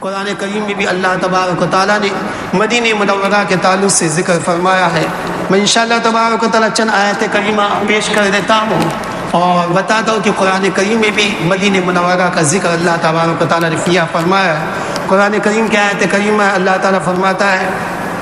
قرآن کریم میں بھی اللہ تبارک و تعالیٰ نے مدینہ منورہ کے تعلق سے ذکر فرمایا ہے۔ میں انشاءاللہ تبارک و تعالیٰ چند آیت کریمہ پیش کر دیتا ہوں اور بتاتا ہوں کہ قرآن کریم میں بھی مدینہ منورہ کا ذکر اللہ تبارک و تعالیٰ نے کیا فرمایا ہے۔ قرآن کریم کی آیت کریمہ اللہ تعالیٰ فرماتا ہے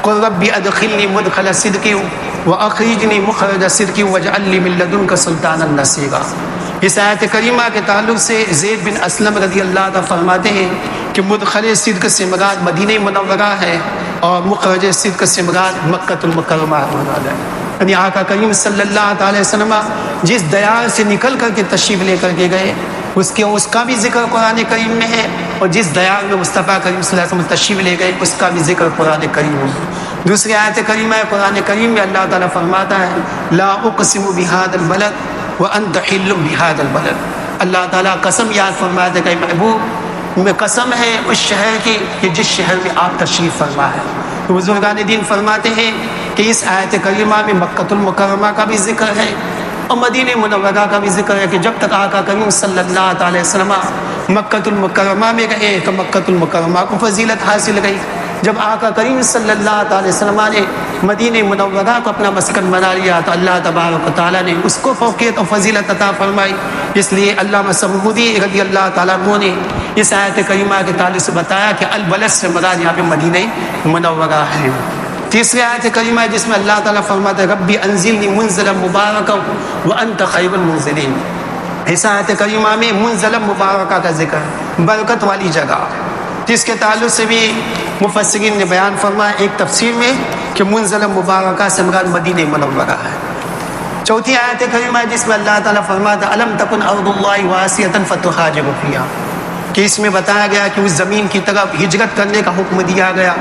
قُلْ رَبِّ أَدْخِلْنِي مُدْخَلَ صِدْقٍ وَأَخْرِجْنِي مُخْرَجَ صِدْقٍ وَاجْعَل لِّي مِن لَّدُنكَ سُلْطَانًا نَّصِيرًا۔ اس آیت کریمہ کے تعلق سے زید بن اسلم رضی اللہ عنہ فرماتے ہیں کہ مدخل صدق سے مراد مدینہ منورہ ہے اور مخرج صدق سے مراد مکہ المکرمہ ہے۔ یعنی آقا کریم صلی اللہ علیہ وسلم جس دیار سے نکل کر کے تشریف لے کر کے گئے اس کا بھی ذکر قرآن کریم میں ہے، اور جس دیار میں مصطفیٰ کریم صلی اللہ علیہ وسلم تشریف لے گئے اس کا بھی ذکر قرآن کریم میں۔ دوسری آیت کریمہ ہے قرآن کریم میں اللہ تعالیٰ فرماتا ہے لا اقسم بهذا البلد وانت حل بهذا البلد۔ اللہ تعالیٰ قسم یاد فرماتا ہے کہ محبوب میں قسم ہے اس شہر کی کہ جس شہر میں آپ تشریف فرما ہے۔ تو بزرگان دین فرماتے ہیں کہ اس آیت کریمہ میں مکہ المکرمہ کا بھی ذکر ہے اور مدینہ منورہ کا بھی ذکر ہے کہ جب تک آقا کریم صلی اللہ علیہ وسلم مکہ المکرمہ میں گئے تو مکہ المکرمہ کو فضیلت حاصل گئی۔ جب آقا کریم صلی اللہ علیہ وسلم نے مدینہ منورہ کو اپنا مسکن بنا لیا تو اللہ تبارک و تعالیٰ نے اس کو فوقیت اور فضیلت عطا فرمائی۔ اس لیے علامہ سمودی رضی اللہ تعالیٰ عنہ نے اس آیت کریمہ کے تعلق سے بتایا کہ البلد سے مراد یہاں پہ مدینہ منورہ ہے۔ تیسری آیت کریمہ ہے جس میں اللہ تعالیٰ فرماتا ہے ربی انزلنی منزلا مبارکا وانت خیر المنزلین۔ اس آیت کریمہ میں منزلا مبارکہ کا ذکر ہے، برکت والی جگہ، جس کے تعلق سے بھی مفسرین نے بیان فرمایا ایک تفسیر میں کہ منزلا مبارکہ سے مراد مدینہ منورہ ہے۔ چوتھی آیت کریمہ ہے جس میں اللہ تعالیٰ فرماتا ہے الم تکن ارض اللہ واسعۃ فتہاجروا فیہا، کہ اس میں بتایا گیا کہ اس زمین کی طرف ہجرت کرنے کا حکم دیا گیا۔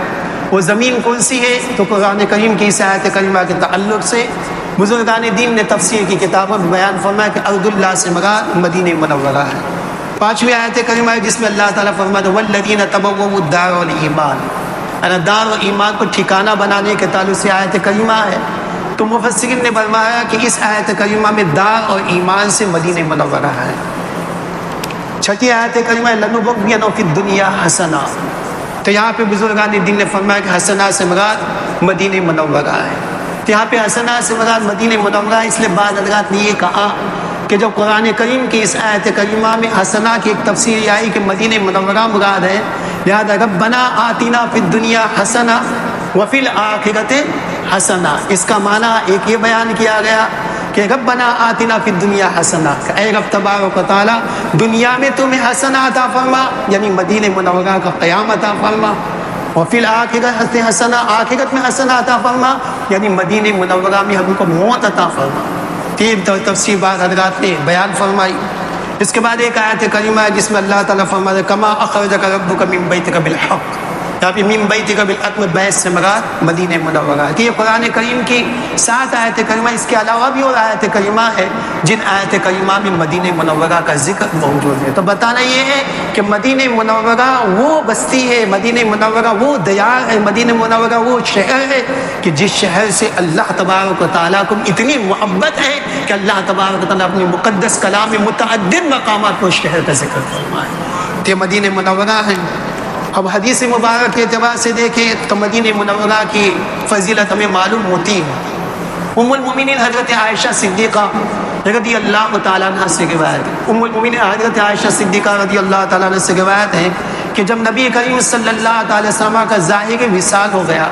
وہ زمین کون سی ہے؟ تو قرآن کریم کی اس آیت کریمہ کے تعلق سے بزرگان دین نے تفسیر کی کتابوں میں بیان فرمایا کہ ارض اللہ سے مراد مدینہ منورہ ہے۔ پانچویں آیت کریمہ ہے جس میں اللہ تعالیٰ فرماتا ہے والذین تبوؤوا الدار والایمان، یعنی دار و ایمان کو ٹھکانہ بنانے کے تعلق سے آیت کریمہ ہے۔ تو مفسرین نے فرمایا کہ اس آیت کریمہ میں دار اور ایمان سے مدینہ منورہ ہے۔ چھٹی آیت کریمہ ہے لنبوئنکم فی الدنیا حسنہ، تو یہاں پہ بزرگان دین نے فرمایا کہ حسنہ سے مراد مدینہ منورہ ہے۔ تو یہاں پہ حسنہ سے مراد مدینہ منورہ ہے، اس لیے بعض حضرات نے یہ کہا کہ جب قرآن کریم کی اس آیت کریمہ میں حسنہ کی ایک تفسیر یہ آئی کہ مدینہ منورہ مراد ہے، لہذا ربنا آتنا فی الدنیا حسنہ وفی الآخرۃ حسنہ، اس کا معنی ایک یہ بیان کیا گیا کہ ربنا آتنا فی الدنیا حسنہ، کہ اے رب تبارک و تعالیٰ دنیا میں تمہیں حسنہ عطا فرما، یعنی مدینہ منورہ کا قیام عطا فرما، وفی الآخرۃ حسنہ، آخرت میں حسنہ عطا فرما، یعنی مدینہ منورہ میں ہم کو موت عطا فرما۔ تین تفسیر بعض حضرات نے بیان فرمائی۔ اس کے بعد ایک آیت کریمہ ہے جس میں اللہ تعالیٰ فرماتا ہے کما اخرجک ربک من بیتک بالحق، یہاں پہ من بیتک بالحق میں بیت سے مراد مدینہ منورہ ہے۔ یہ قرآن کریم کی 7 آیت کریمہ، اس کے علاوہ بھی اور آیت کریمہ ہے جن آیت کریمہ میں مدینہ منورہ کا ذکر موجود ہے۔ تو بتانا یہ ہے کہ مدینہ منورہ وہ بستی ہے، مدینہ منورہ وہ دیار ہے، مدینہ منورہ وہ شہر ہے کہ جس شہر سے اللہ تبارک و تعالیٰ کو اتنی محبت ہے کہ اللہ تبارک و تعالیٰ اپنے مقدس کلام میں متعدد مقامات کو شہر کا ذکر فرمائے۔ یہ مدینہ منورہ ہے۔ اب حدیث مبارک کے اعتبار سے دیکھیں تو مدینہ منورہ کی فضیلت ہمیں معلوم ہوتی ہے۔ ام المؤمنین حضرت عائشہ صدیقہ رضی اللہ تعالیٰ عنہ سے روایت ہے، ام المؤمنین حضرت عائشہ صدیقہ رضی اللہ تعالیٰ عنہ سے روایت ہے کہ جب نبی کریم صلی اللہ علیہ وسلم کا ظاہر وصال ہو گیا،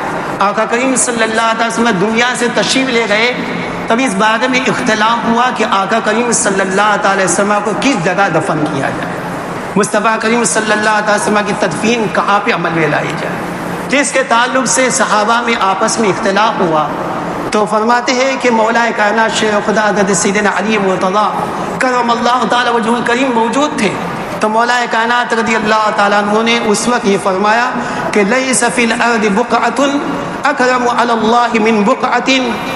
آقا کریم صلی اللہ علیہ وسلم دنیا سے تشریف لے گئے، تب اس بارے میں اختلاف ہوا کہ آقا کریم صلی اللہ علیہ وسلم کو کس جگہ دفن کیا جائے، مصطفیٰ کریم صلی اللہ علیہ وسلم کی تدفین کہاں پہ عمل میں لائی جائے۔ جس کے تعلق سے صحابہ میں آپس میں اختلاف ہوا تو فرماتے ہیں کہ مولا کائنات شیر خدا حضرت سیدنا علی مرتضیٰ کرم اللہ تعالیٰ وجہ کریم موجود تھے، تو مولا کائنات رضی اللہ تعالیٰ عنہ نے اس وقت یہ فرمایا کہ لیس فی الارض بقعۃ اکرم علی اللہ من بقعۃ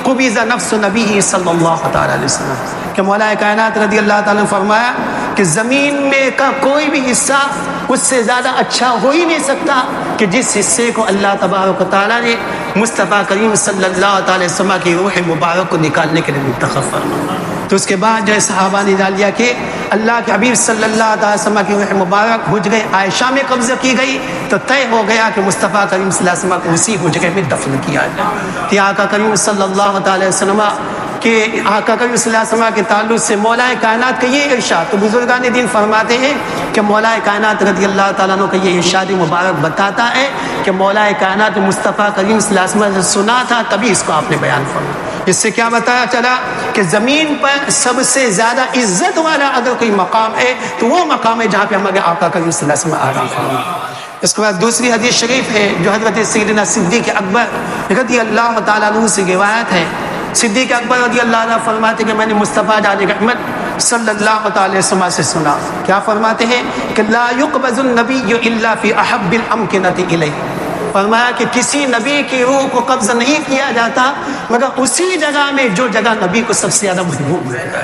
قبض نفس نبی صلی اللہ تعالیٰ علیہ وسلم، کہ مولا کائنات رضی اللہ تعالیٰ نے فرمایا کہ زمین میں کا کوئی بھی حصہ اس سے زیادہ اچھا ہو ہی نہیں سکتا کہ جس حصے کو اللہ تبارک و تعالیٰ نے مصطفیٰ کریم صلی اللہ علیہ وسلم کی روح مبارک کو نکالنے کے لیے منتخب فرمایا۔ تو اس کے بعد جو ہے صحابہ نے جان لیا کہ اللہ کے حبیب صلی اللہ علیہ وسلم کی روح مبارک حجرے عائشہ میں قبضہ کی گئی تو طے ہو گیا کہ مصطفیٰ کریم صلی اللہ علیہ وسلم کو اسی حجرے میں دفن کیا جائے. کہ آقا کریم صلی اللہ علیہ وسلم کہ آقا کریم صلی اللہ علیہ وسلم کے تعلق سے مولا کائنات کا یہ ارشاد، تو بزرگان دین فرماتے ہیں کہ مولا کائنات رضی اللہ تعالیٰ عنہ کا یہ ارشاد مبارک بتاتا ہے کہ مولا کائنات مصطفیٰ کریم صلی اللہ علیہ وسلم نے سنا تھا، تبھی اس کو آپ نے بیان فرمایا. اس سے کیا بتایا چلا کہ زمین پر سب سے زیادہ عزت والا اگر کوئی مقام ہے تو وہ مقام ہے جہاں پہ ہمارے آقا کریم صلی اللہ علیہ وسلم آرام فرمایا. اس کے بعد دوسری حدیث شریف ہے جو حضرت سیدنا صدیق اکبر رضی اللہ تعالیٰ عنہ سے روایت ہے. صدیق اکبر رضی اللہ عنہ فرماتے کہ میں نے مصطفیٰ جان رحمت صلی اللہ علیہ وسلم سے سنا. کیا فرماتے ہیں کہ لا يقبض النبی الا فی احب الامکنۃ الیہ. فرمایا کہ کسی نبی کی روح کو قبض نہیں کیا جاتا مگر اسی جگہ میں جو جگہ نبی کو سب سے زیادہ محبوب ہے،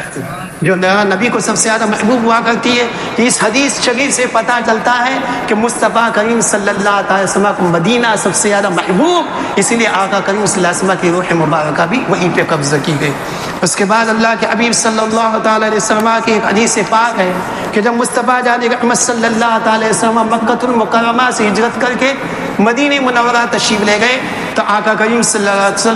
جو جگہ نبی کو سب سے زیادہ محبوب ہوا کرتی ہے. اس حدیث شریف سے پتہ چلتا ہے کہ مصطفیٰ کریم صلی اللہ علیہ وسلم کو مدینہ سب سے زیادہ محبوب، اسی لیے آقا کریم صلی اللہ علیہ وسلم کی روح مبارکہ بھی وہیں پہ قبضہ کی گئی. اس کے بعد اللہ کے حبیب صلی اللہ تعالیٰ علیہ وسلم کی ایک حدیث پاک ہے کہ جب مصطفیٰ جان رحمت صلی اللہ تعالیٰ علیہ وسلم مکہ المکرمہ سے ہجرت کر کے مدینہ منورہ تشریف لے گئے تو آقا کریم صلی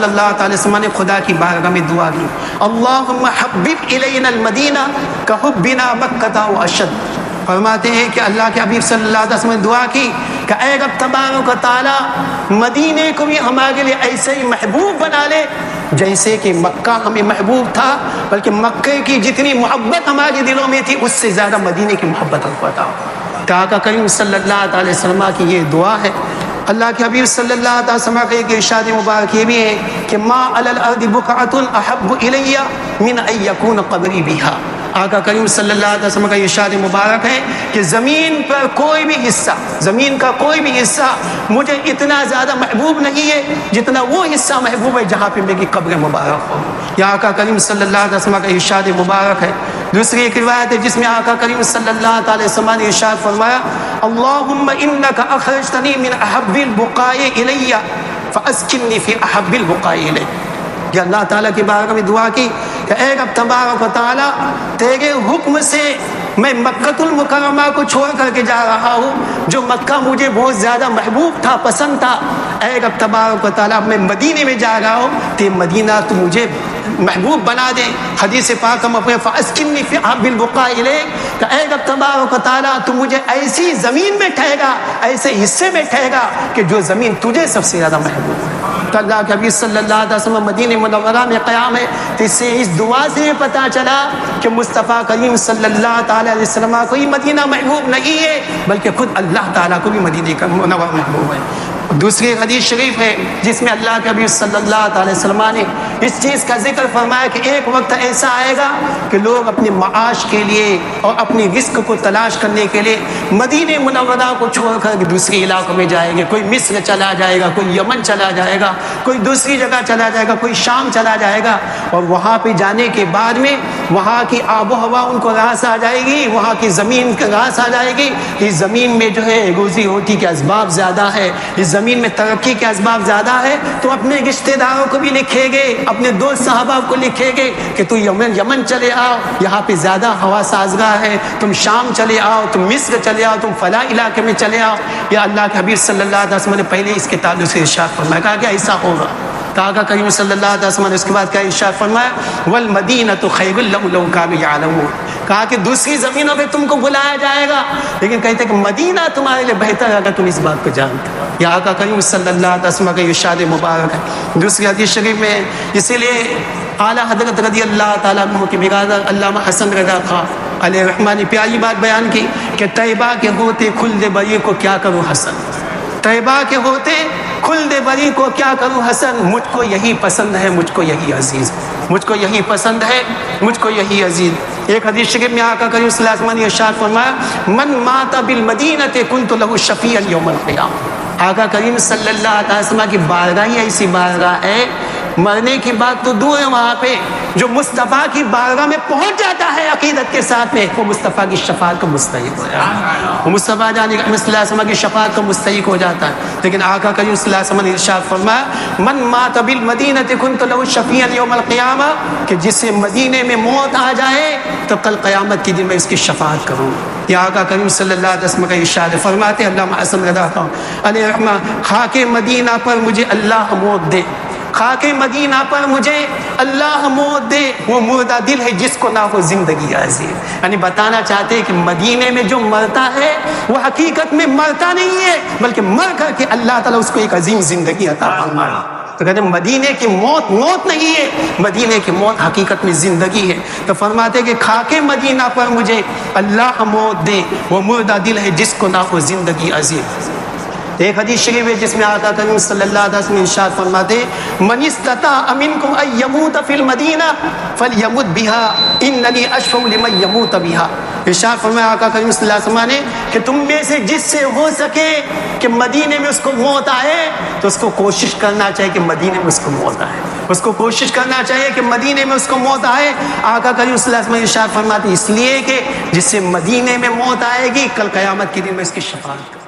اللہ تعالی وسلم نے خدا کی بارگاہ میں دعا کی، اللہم حبب الینا المدینہ کحبنا مکہ و اشد. فرماتے ہیں کہ اللہ کے حبیب صلی اللہ علیہ وسلم نے دعا کی کہ اے رب تبارک و تعالی مدینے کو بھی ہمارے لیے ایسے ہی محبوب بنا لے جیسے کہ مکہ ہمیں محبوب تھا، بلکہ مکہ کی جتنی محبت ہمارے دلوں میں تھی اس سے زیادہ مدینے کی محبت رکھتا. تو آقا کریم صلی اللہ علیہ وسلم کی یہ دعا ہے. اللہ کے حبیب صلی اللہ علیہ وسلم کا ایک ارشاد مبارک یہ بھی ہے کہ ما علی الارض بقعۃ احب الی من ان یکون قبری بها. آقا کریم صلی اللہ علیہ وسلم کا ارشاد مبارک ہے کہ زمین پر کوئی بھی حصہ، زمین کا کوئی بھی حصہ مجھے اتنا زیادہ محبوب نہیں ہے جتنا وہ حصہ محبوب ہے جہاں پہ میری قبر مبارک ہو. یہ آقا کریم صلی اللہ علیہ وسلم کا ارشاد مبارک ہے. دوسری ایک روایت ہے جس میں آقا کریم صلی اللہ علیہ وسلم نے ارشاد فرمایا، اللہم انک اخرجتنی من احب البقاء الی فاسکننی فی احب البقاء الی. کہ اللہ تعالیٰ کی بارگاہ میں دعا کی کہ اے رب تبارک و تعالیٰ تیرے حکم سے میں مکہ المکرمہ کو چھوڑ کر کے جا رہا ہوں جو مکہ مجھے بہت زیادہ محبوب تھا، پسند تھا. اے رب تبارک و تعالیٰ میں مدینے میں جا رہا ہوں تو مدینہ تو مجھے محبوب بنا دے. حدیث پاک ہم اپنے فاسکننی فی احب البقاء الیک کہ اے رب تبارک و تعالیٰ تو مجھے ایسی زمین میں ٹھہرا، ایسے حصے میں ٹھہرا کہ جو زمین تجھے سب سے زیادہ محبوب ہے. تو اللہ کے حبیب صلی اللہ علیہ وسلم مدینہ منورہ میں قیام ہے. تو اس سے اس دعا سے پتہ چلا کہ مصطفیٰ کریم صلی اللہ تعالیٰ علیہ وسلم کو ہی مدینہ محبوب نہیں ہے بلکہ خود اللہ تعالیٰ کو بھی مدینہ کا منورہ محبوب ہے. دوسری حدیث شریف ہے جس میں اللہ کے حبیب صلی اللہ تعالی وسلم نے اس چیز کا ذکر فرمایا کہ ایک وقت ایسا آئے گا کہ لوگ اپنے معاش کے لیے اور اپنی رزق کو تلاش کرنے کے لیے مدینہ منورہ کو چھوڑ کر دوسری علاقوں میں جائیں گے. کوئی مصر چلا جائے گا، کوئی یمن چلا جائے گا، کوئی دوسری جگہ چلا جائے گا، کوئی شام چلا جائے گا. اور وہاں پہ جانے کے بعد میں وہاں کی آب و ہوا ان کو راس آ جائے گی، وہاں کی زمین کا راس آ جائے گی. اس زمین میں جو ہے روزی روٹی کے اسباب زیادہ ہے، اس زمین میں ترقی کے اسباب زیادہ ہے. تو اپنے رشتہ داروں کو بھی لکھے گے، اپنے دوست صحابہ کو لکھے گے کہ تو یمن چلے آؤ، یہاں پہ زیادہ ہوا سازگار ہے. تم شام چلے آؤ، تم مصر چلے آؤ، تم فلاں علاقے میں چلے آؤ. یا اللہ کے حبیب صلی اللہ علیہ وسلم نے پہلے اس کے تعلق سے ارشاد فرمایا، کہا کہ ایسا ہوگا. آقا کریم صلی اللہ علیہ وسلم نے اس کے بعد کیا ارشاد فرمایا، والمدینۃ خیر لهم لو كانوا يعلمون. کہا کہ دوسری زمینوں پہ تم کو بلایا جائے گا لیکن کہتے کہ مدینہ تمہارے لیے بہتر ہے اگر تم اس بات کو جانتے. یہ آقا کریم صلی اللہ علیہ وسلم کا ارشاد مبارک ہے. دوسری حدیث شریف میں اسی لیے اعلیٰ حضرت رضی اللہ تعالیٰ عنہ کے برادر علامہ حسن رضا خان علیہ الرحمٰن نے پیاری بات بیان کی کہ طیبہ کے ہوتے کھلد بری کو کیا کروں حسن، طیبہ کے ہوتے کھلد بری کو کیا کروں حسن، مجھ کو یہی پسند ہے، مجھ کو یہی عزیز، مجھ کو یہی پسند ہے، مجھ کو یہی عزیز. ایک حدیث شریف میں آقا کریم صلی اللہ علیہ وسلم نے ارشاد فرمایا، من مات بالمدینۃ کنت له شفیعا یوم القیامہ. آقا کریم صلی اللہ علیہ وسلم کی بارگاہ ہی ایسی بارگاہ ہے، مرنے کی بات تو دور ہے، وہاں پہ جو مصطفیٰ کی بارگاہ میں پہنچ جاتا ہے عقیدت کے ساتھ میں، وہ مصطفیٰ کی شفاعت کا مستحق ہو جاتا ہے، وہ مصطفیٰ جانے کا صلی اللہ علیہ وسلم کی شفاعت کا مستحق ہو جاتا ہے۔ لیکن آقا کریم صلی اللہ علیہ وسلم نے ارشاد فرمایا من مات بالمدینہ کنت لہ شفیعا یوم القیامہ، کہ جسے مدینے میں موت آ جائے تو کل قیامت کے دن میں اس کی شفاعت کروں۔ یہ آقا کریم صلی اللہ علیہ وسلم کا ارشاد ہے۔ فرماتے ہیں علامہ حسن رضا علیہ رحمہ، خاک مدینہ پر مجھے اللہ موت دے، خاک مدینہ پر مجھے اللہ موت دے، وہ مردہ دل ہے جس کو نہ ہو زندگی عظیم۔ یعنی بتانا چاہتے ہیں کہ مدینے میں جو مرتا ہے وہ حقیقت میں مرتا نہیں ہے، بلکہ مر کر کے اللہ تعالیٰ اس کو ایک عظیم زندگی عطا فرمائے۔ تو کہتے ہیں مدینے کی موت موت نہیں ہے، مدینے کی موت حقیقت میں زندگی ہے۔ تو فرماتے ہیں کہ خاک مدینہ پر مجھے اللہ موت دے، وہ مردہ دل ہے جس کو نہ ہو زندگی عظیم۔ ایک حدیث شریف ہے جس میں آقا کریم صلی اللہ علیہ وسلم ارشاد فرماتے من استطاع منکم ان یموت فی المدینہ فلیمت بها اننی اشفع لمن یموت بها۔ ارشاد فرمایا آقا کریم صلی اللہ علیہ وسلم نے کہ تم میں سے جس سے ہو سکے کہ مدینے میں اس کو موت آئے تو اس کو کوشش کرنا چاہیے کہ مدینے میں اس کو موت آئے، اس کو کوشش کرنا چاہیے کہ مدینے میں اس کو موت آئے۔ آقا کریم صلی اللہ علیہ وسلم ارشاد فرماتے اس لیے کہ جس سے مدینے میں موت آئے گی کل قیامت کے دن میں اس کی شفاعت